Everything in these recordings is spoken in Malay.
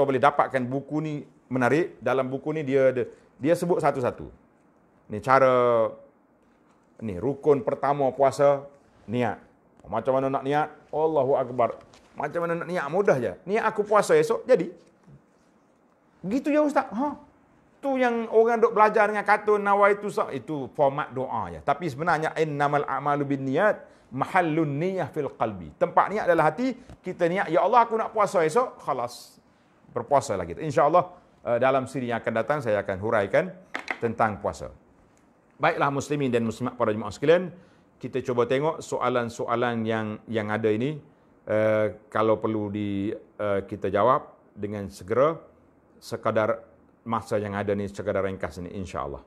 boleh dapatkan buku ni menarik. Dalam buku ni dia sebut satu-satu. Ni cara ni rukun pertama puasa, niat. Macam mana nak niat? Allahu Akbar. Macam mana nak niat? Mudah je. Niat aku puasa esok, jadi. Gitu ya Ustaz. Tu yang orang duk belajar dengan kata nawaitu sa, itu format doa ya. Tapi sebenarnya innamal a'malu binniyat, mahallun niyah fil qalbi. Tempat niat adalah hati. Kita niat, ya Allah aku nak puasa esok, khalas. Berpuasalah kita. Insya-Allah dalam siri yang akan datang saya akan huraikan tentang puasa. Baiklah muslimin dan muslimat para jemaah sekalian, kita cuba tengok soalan-soalan yang ada ini. Kalau perlu kita jawab dengan segera, sekadar masa yang ada ni, sekadar ringkas ni, insya-Allah.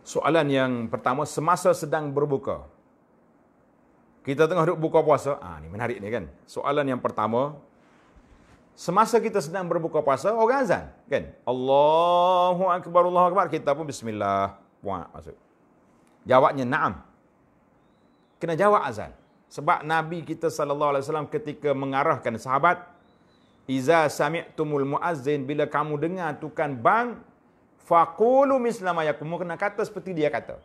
Soalan yang pertama, semasa sedang berbuka. Kita tengah duduk buka puasa. Ni menarik ni kan. Soalan yang pertama, semasa kita sedang berbuka puasa, orang azan, kan? Allahu Akbar, Allahu Akbar. Kita pun bismillah, puak masuk. Jawabnya na'am. Kena jawab azan. Sebab Nabi kita SAW ketika mengarahkan sahabat, iza sami'tumul muazzin, bila kamu dengar tukang bang, faqulu misla ma yakum, kena kata seperti dia kata.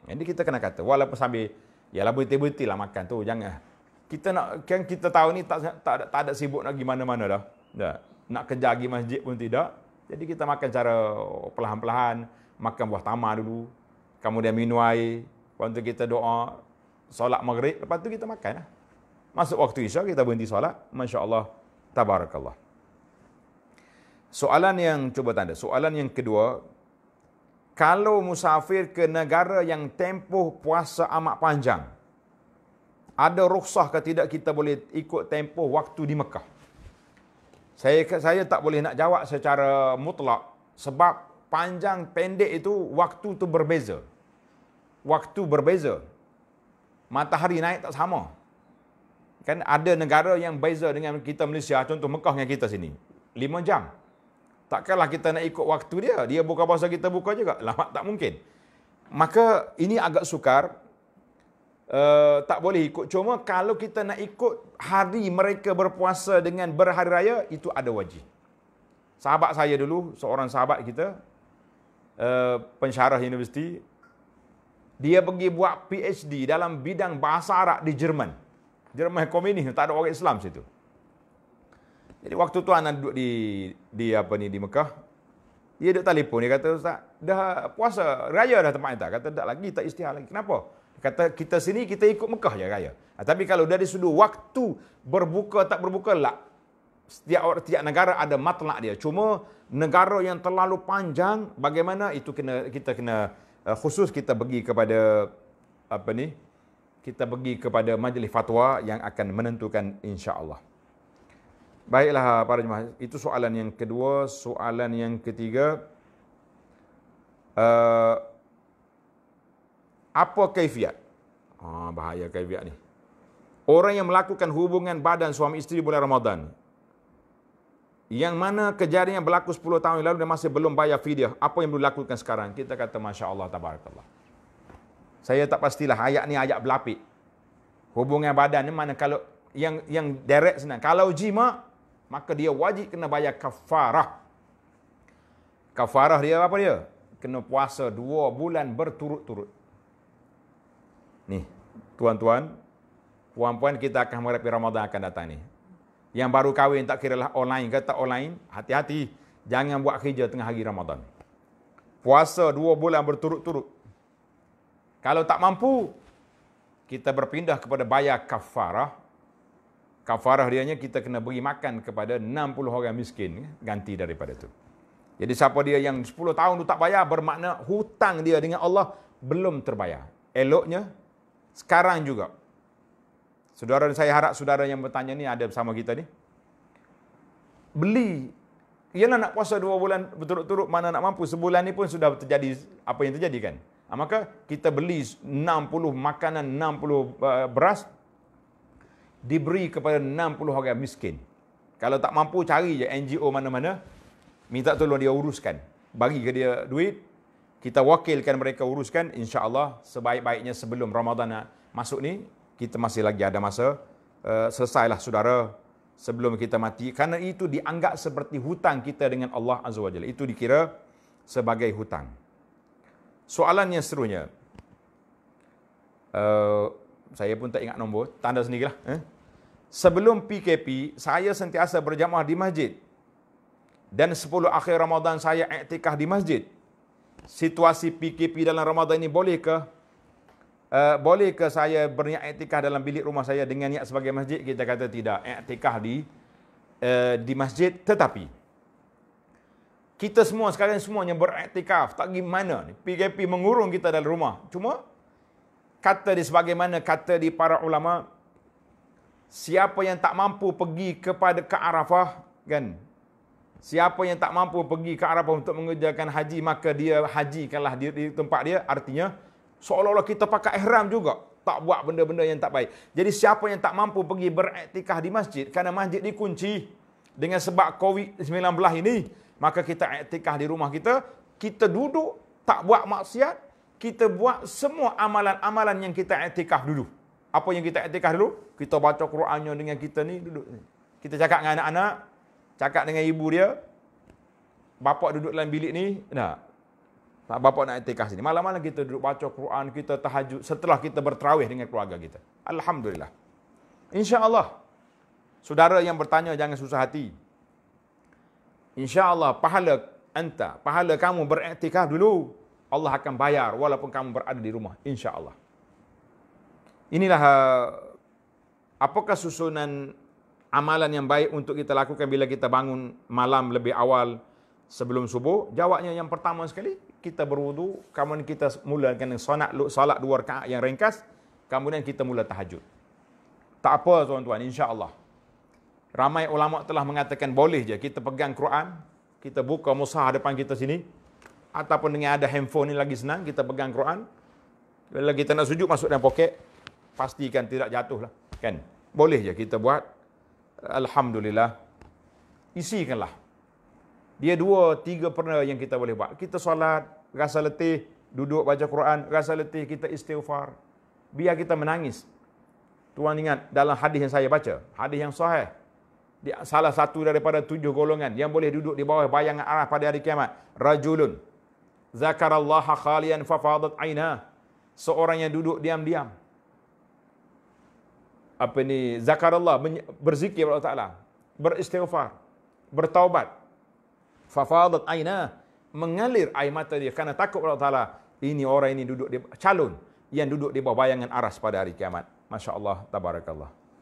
Jadi kita kena kata, walaupun sambil, yalah betul-betul lah makan tu, jangan. Kita nak, kan kita tahu ni tak ada sibuk nak pergi mana-mana dah. Nak kerja pergi masjid pun tidak. Jadi kita makan cara perlahan-perlahan, makan buah tamar dulu, kemudian minum air, lepas tu kita doa, solat maghrib, lepas tu kita makan lah. Masuk waktu isya, kita berhenti solat, masya-Allah, tabarakallah. Soalan yang cuba tanda. Soalan yang kedua, kalau musafir ke negara yang tempoh puasa amat panjang, ada rukhsah ke tidak kita boleh ikut tempoh waktu di Mekah? Saya tak boleh nak jawab secara mutlak sebab panjang pendek itu waktu tu berbeza. Waktu berbeza. Matahari naik tak sama. Kan ada negara yang beza dengan kita Malaysia, contoh Mekah dengan kita sini. 5 jam. Takkanlah kita nak ikut waktu dia. Dia buka puasa, kita buka juga. Lama tak mungkin. Maka ini agak sukar. Tak boleh ikut. Cuma kalau kita nak ikut hari mereka berpuasa dengan berhari raya, itu ada wajib. Sahabat saya dulu, seorang sahabat kita, pensyarah universiti, dia pergi buat PhD dalam bidang bahasa Arab di Jerman. Jerman komunis, tak ada orang Islam situ. Jadi waktu tu anak duduk di Mekah, dia duduk telefon, dia kata, Ustaz, dah puasa raya dah tempat kita. Kata tak lagi, tak istihar lagi. Kenapa? Dia kata kita sini kita ikut Mekah je raya. Tapi kalau dari sudut waktu berbuka tak berbuka lah. Setiap negara ada matlak dia. Cuma negara yang terlalu panjang, bagaimana itu kita kena khusus kita pergi kepada kita pergi kepada majlis fatwa yang akan menentukan, insya-Allah. Baiklah para jemaah, itu soalan yang kedua. Soalan yang ketiga, apa kaifiat? Bahaya kaifiat ni. Orang yang melakukan hubungan badan suami isteri bulan Ramadan, yang mana kejadian yang berlaku 10 tahun yang lalu dan masih belum bayar fidyah, apa yang perlu dilakukan sekarang? Kita kata Masya Allah, Tabarakallah. Saya tak pastilah ayat ni ayat berlapik. Hubungan badan ni mana, kalau yang direct senang. Kalau jima, maka dia wajib kena bayar kafarah. Kafarah dia apa dia? Kena puasa 2 bulan berturut-turut. Nih, tuan-tuan, puan-puan, kita akan menghadapi Ramadan akan datang ni. Yang baru kahwin tak kira lah online ke tak online, hati-hati. Jangan buat kerja tengah hari Ramadan. Puasa 2 bulan berturut-turut. Kalau tak mampu, kita berpindah kepada bayar kafarah. Kafarah dianya kita kena beri makan kepada 60 orang miskin, ganti daripada itu. Jadi siapa dia yang 10 tahun tu tak bayar, bermakna hutang dia dengan Allah belum terbayar. Eloknya sekarang juga. Saudara, saya harap saudara yang bertanya ni ada bersama kita ni. Beli. Ialah nak puasa 2 bulan berturut-turut, mana nak mampu. Sebulan ni pun sudah terjadi apa yang terjadi kan. Maka kita beli 60 makanan, 60 beras, diberi kepada 60 orang miskin. Kalau tak mampu, cari je NGO mana-mana, minta tolong dia uruskan. Bagi ke dia duit, kita wakilkan mereka uruskan, insya-Allah sebaik-baiknya sebelum Ramadan nak masuk ni, kita masih lagi ada masa, selesailah saudara sebelum kita mati. Kerana itu dianggap seperti hutang kita dengan Allah Azza wa Jalla. Itu dikira sebagai hutang. Soalan yang seterusnya, saya pun tak ingat nombor, tanda sendirilah. Sebelum PKP, saya sentiasa berjamaah di masjid. Dan 10 akhir Ramadan saya iktikaf di masjid. Situasi PKP dalam Ramadan ini bolehkah saya berniat iktikaf dalam bilik rumah saya dengan niat sebagai masjid? Kita kata tidak. Iktikaf di masjid, tetapi kita semua sekarang semuanya beriktikaf. Tak gimana ni. PKP mengurung kita dalam rumah. Cuma kata di sebagaimana kata di para ulama, siapa yang tak mampu pergi ke Arafah, kan? Siapa yang tak mampu pergi ke Arafah untuk mengerjakan haji, maka dia hajikanlah di tempat dia. Artinya seolah-olah kita pakai ihram juga, tak buat benda-benda yang tak baik. Jadi siapa yang tak mampu pergi beriktikaf di masjid kerana masjid dikunci dengan sebab COVID-19 ini, maka kita iktikaf di rumah kita. Kita duduk, tak buat maksiat, kita buat semua amalan-amalan yang kita iktikaf dulu. Apa yang kita iktikaf dulu? Kita baca Qurannya dengan kita ni duduk. Kita cakap dengan anak-anak, cakap dengan ibu dia, bapa duduk dalam bilik ni, bapa nak iktikaf sini. Malam-malam kita duduk baca Quran, kita tahajud setelah kita berterawih dengan keluarga kita. Alhamdulillah. Insya-Allah. Saudara yang bertanya jangan susah hati. Insya-Allah pahala kamu beriktikaf dulu, Allah akan bayar walaupun kamu berada di rumah, insya-Allah. Inilah apakah susunan amalan yang baik untuk kita lakukan bila kita bangun malam lebih awal sebelum subuh? Jawabnya yang pertama sekali, kita berwudu, kemudian kita mulakan solat 2 rakaat yang ringkas, kemudian kita mula tahajud. Tak apa tuan-tuan, insya-Allah. Ramai ulama telah mengatakan boleh je kita pegang Quran, kita buka mushaf depan kita sini, ataupun dengan ada handphone ni lagi senang, kita pegang Quran. Bila kita nak sujud, masuk dalam poket, pastikan tidak jatuh lah, kan? Boleh je kita buat. Alhamdulillah. Isikanlah. Dia 2-3 perkara yang kita boleh buat. Kita solat, rasa letih, duduk baca Quran, rasa letih, kita istighfar. Biar kita menangis. Tuan ingat dalam hadis yang saya baca, hadis yang sahih, salah satu daripada 7 golongan yang boleh duduk di bawah bayangan Allah pada hari kiamat, rajulun zakarallaha khalian fafadat ainah, seorang yang duduk diam-diam, zakarallah, berzikir kepada Allah Ta'ala, beristighfar, bertaubat, fafadat ainah, mengalir air mata dia kerana takut kepada Allah Ta'ala. Ini orang ini duduk calon yang duduk di bawah bayangan aras pada hari kiamat. Masya Allah, tabarakallah.